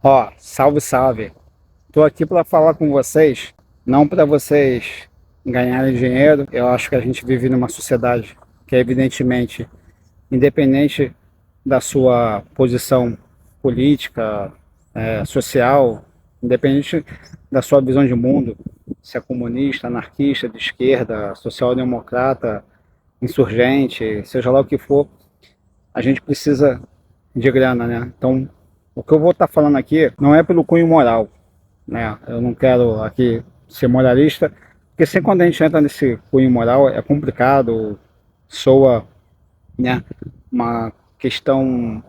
Ó, salve, salve. Tô aqui para falar com vocês, não para vocês ganharem dinheiro. Eu acho que a gente vive numa sociedade que é evidentemente, independente da sua posição política, social, independente da sua visão de mundo, se é comunista, anarquista, de esquerda, social-democrata, insurgente, seja lá o que for, a gente precisa de grana, né? Então, o que eu vou estar falando aqui não é pelo cunho moral, né? Eu não quero aqui ser moralista, porque sempre quando a gente entra nesse cunho moral é complicado, soa, né, uma questão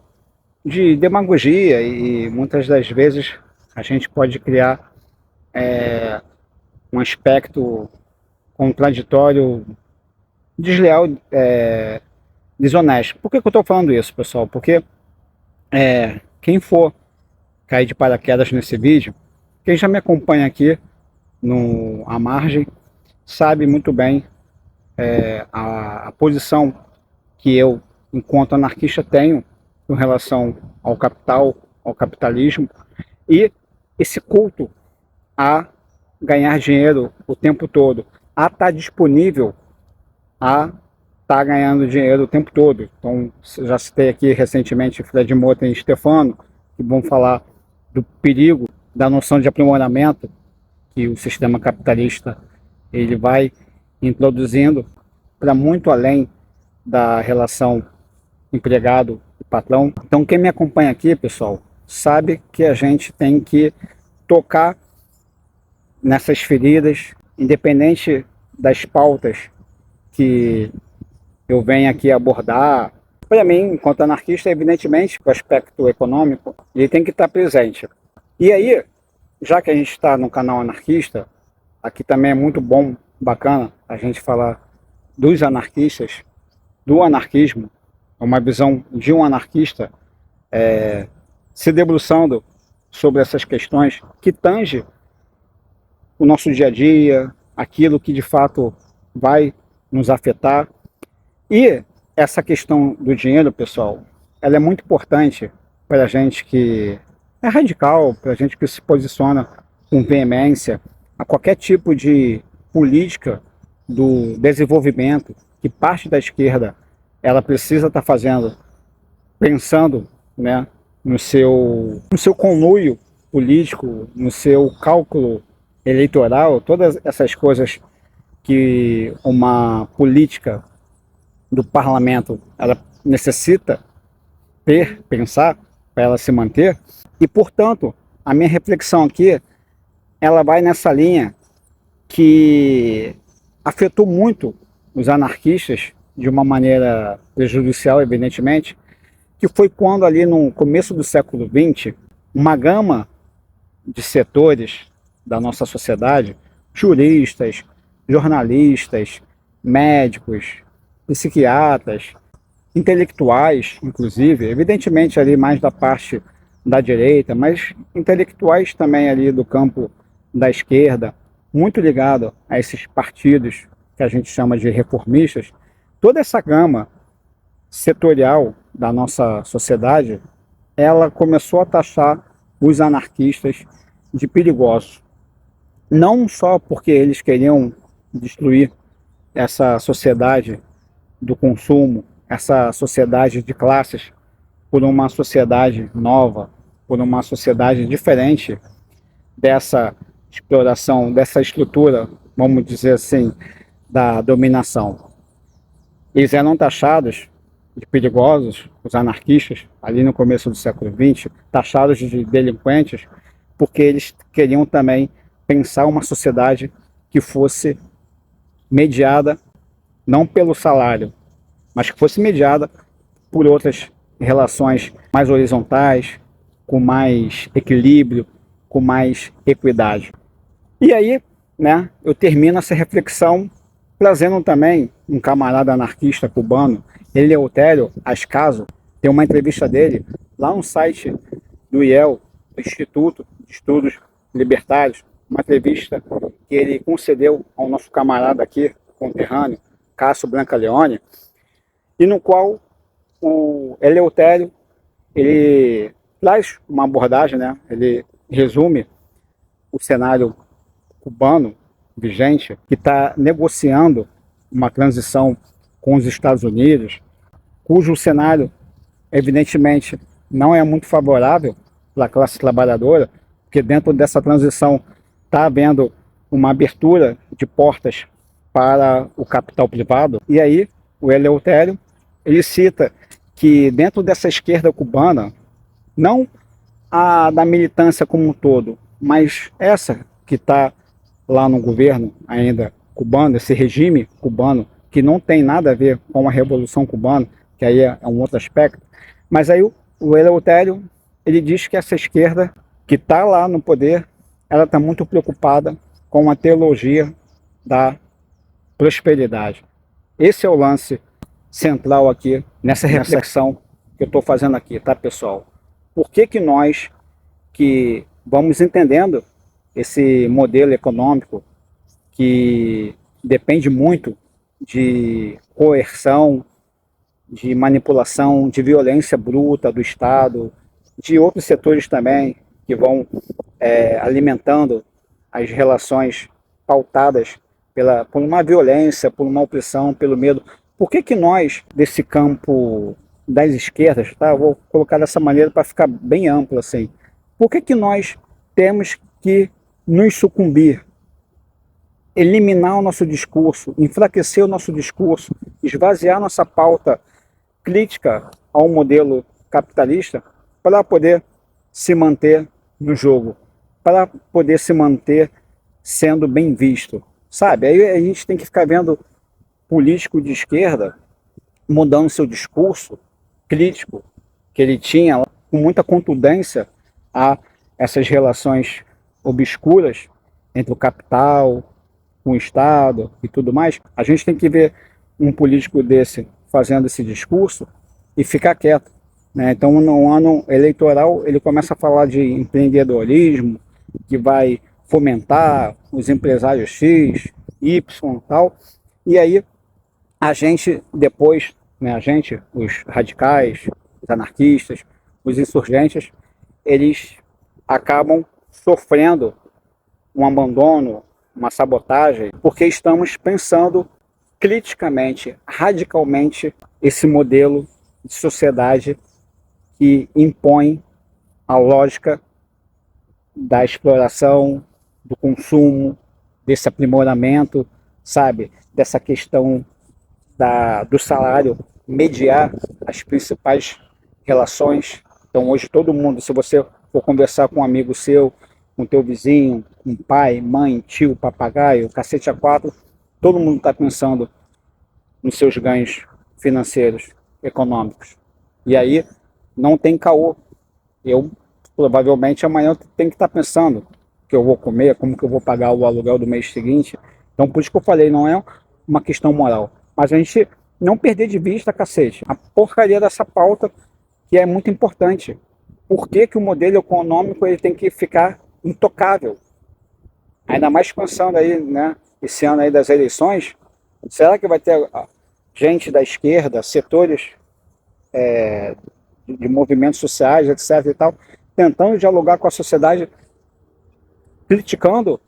de demagogia e muitas das vezes a gente pode criar um aspecto contraditório, desleal, desonesto. Por que eu estou falando isso, pessoal? Porque quem for cair de paraquedas nesse vídeo, quem já me acompanha aqui no à margem sabe muito bem a posição que eu, enquanto anarquista, tenho com relação ao capital, ao capitalismo e esse culto a ganhar dinheiro o tempo todo, a estar disponível a estar ganhando dinheiro o tempo todo. Então, já citei aqui recentemente Fred Motta e Stefano, que vão falar do perigo da noção de aprimoramento que o sistema capitalista ele vai introduzindo para muito além da relação empregado e patrão. Então, quem me acompanha aqui, pessoal, sabe que a gente tem que tocar nessas feridas, independente das pautas que eu venho aqui abordar. Para mim, enquanto anarquista, evidentemente, o aspecto econômico ele tem que estar presente. E aí, já que a gente está no canal anarquista, aqui também é muito bom, bacana a gente falar dos anarquistas, do anarquismo, uma visão de um anarquista se debruçando sobre essas questões que tange o nosso dia a dia, aquilo que de fato vai nos afetar. E essa questão do dinheiro, pessoal, ela é muito importante para a gente que é radical, para a gente que se posiciona com veemência a qualquer tipo de política do desenvolvimento que parte da esquerda ela precisa estar fazendo, pensando, né, no seu conluio político, no seu cálculo eleitoral, todas essas coisas que uma política do parlamento ela necessita pensar para ela se manter. E portanto a minha reflexão aqui ela vai nessa linha que afetou muito os anarquistas de uma maneira prejudicial, evidentemente, que foi quando ali no começo do século XX uma gama de setores da nossa sociedade, juristas, jornalistas, médicos, psiquiatras, intelectuais, inclusive, evidentemente ali mais da parte da direita, mas intelectuais também ali do campo da esquerda, muito ligado a esses partidos que a gente chama de reformistas, toda essa gama setorial da nossa sociedade, ela começou a taxar os anarquistas de perigosos. Não só porque eles queriam destruir essa sociedade do consumo, essa sociedade de classes, por uma sociedade nova, por uma sociedade diferente dessa exploração, dessa estrutura, vamos dizer assim, da dominação. Eles eram taxados de perigosos, os anarquistas, ali no começo do século XX, taxados de delinquentes, porque eles queriam também pensar uma sociedade que fosse mediada não pelo salário, mas que fosse mediada por outras relações mais horizontais, com mais equilíbrio, com mais equidade. E aí, né, eu termino essa reflexão trazendo também um camarada anarquista cubano, Eleutério Ascaso, tem uma entrevista dele lá no site do IEL, do Instituto de Estudos Libertários, uma entrevista que ele concedeu ao nosso camarada aqui, conterrâneo, Cássio Brancaleone, e no qual o Eleutério ele traz uma abordagem, né? Ele resume o cenário cubano vigente, que está negociando uma transição com os Estados Unidos, cujo cenário, evidentemente, não é muito favorável para a classe trabalhadora, porque dentro dessa transição está havendo uma abertura de portas para o capital privado. E aí, o Eleutério, ele cita que dentro dessa esquerda cubana, não a da militância como um todo, mas essa que está lá no governo ainda cubano, esse regime cubano, que não tem nada a ver com a Revolução Cubana, que aí é um outro aspecto, mas aí o Eleutério, ele diz que essa esquerda que está lá no poder, ela está muito preocupada com a teologia da prosperidade. Esse é o lance central aqui, nessa reflexão que eu estou fazendo aqui, tá, pessoal? Por que que nós, que vamos entendendo esse modelo econômico que depende muito de coerção, de manipulação, de violência bruta do Estado, de outros setores também, que vão alimentando as relações pautadas por uma violência, por uma opressão, pelo medo. Por que que nós, desse campo das esquerdas, tá? Eu vou colocar dessa maneira para ficar bem amplo assim. Por que que nós temos que nos sucumbir, eliminar o nosso discurso, enfraquecer o nosso discurso, esvaziar nossa pauta crítica ao modelo capitalista para poder se manter no jogo, para poder se manter sendo bem visto, sabe? Aí a gente tem que ficar vendo político de esquerda mudando seu discurso crítico que ele tinha com muita contundência a essas relações obscuras entre o capital, com o Estado e tudo mais. A gente tem que ver um político desse fazendo esse discurso e ficar quieto, né? Então, no ano eleitoral, ele começa a falar de empreendedorismo, que vai fomentar os empresários X, Y e tal. E aí, a gente depois, né, a gente, os radicais, os anarquistas, os insurgentes, eles acabam sofrendo um abandono, uma sabotagem, porque estamos pensando criticamente, radicalmente, esse modelo de sociedade que impõe a lógica da exploração, do consumo, desse aprimoramento, sabe? Dessa questão do salário mediar as principais relações. Então hoje todo mundo, se você for conversar com um amigo seu, com teu vizinho, com pai, mãe, tio, papagaio, cacete a quatro, todo mundo está pensando nos seus ganhos financeiros, econômicos. E aí não tem caô. Eu provavelmente amanhã tenho que estar pensando o que eu vou comer, como que eu vou pagar o aluguel do mês seguinte. Então por isso que eu falei, não é uma questão moral. Mas a gente não perder de vista, cacete, a porcaria dessa pauta que é muito importante. Por que que o modelo econômico ele tem que ficar intocável? Ainda mais pensando aí, né, esse ano aí das eleições, será que vai ter gente da esquerda, setores de movimentos sociais, etc e tal, tentando dialogar com a sociedade, criticando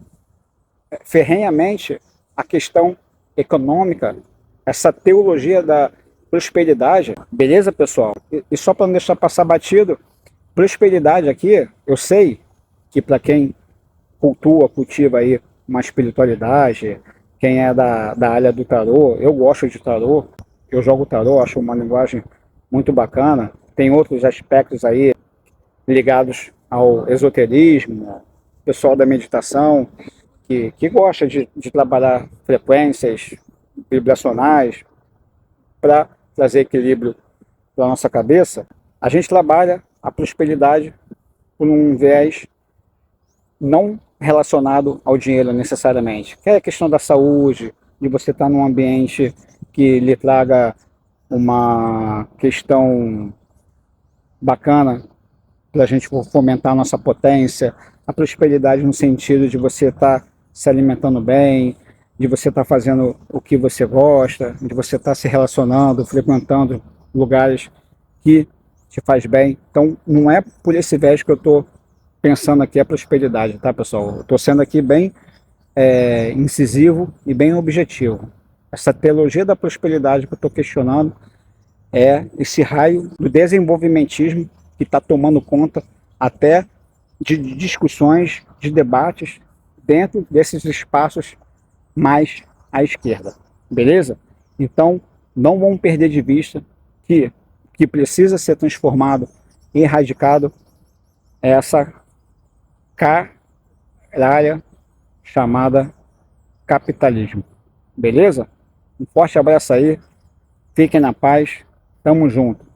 ferrenhamente a questão econômica, essa teologia da prosperidade? Beleza, pessoal? E só para não deixar passar batido, prosperidade aqui, eu sei que para quem cultiva aí uma espiritualidade, quem é da área do tarô, eu gosto de tarô, eu jogo tarô, acho uma linguagem muito bacana. Tem outros aspectos aí ligados ao esoterismo, pessoal da meditação, que gosta de trabalhar frequências vibracionais para trazer equilíbrio para a nossa cabeça. A gente trabalha a prosperidade por um viés não relacionado ao dinheiro necessariamente, que é a questão da saúde, de você estar num ambiente que lhe traga uma questão bacana para a gente fomentar a nossa potência, a prosperidade no sentido de você estar se alimentando bem, de você estar fazendo o que você gosta, de você estar se relacionando, frequentando lugares que te faz bem. Então, não é por esse viés que eu estou pensando aqui a prosperidade, tá, pessoal? Eu estou sendo aqui bem incisivo e bem objetivo. Essa teologia da prosperidade que eu estou questionando é esse raio do desenvolvimentismo que está tomando conta até de discussões, de debates dentro desses espaços mais à esquerda, beleza? Então, não vamos perder de vista que precisa ser transformado e erradicado essa caralha chamada capitalismo, beleza? Um forte abraço aí, fiquem na paz, tamo junto.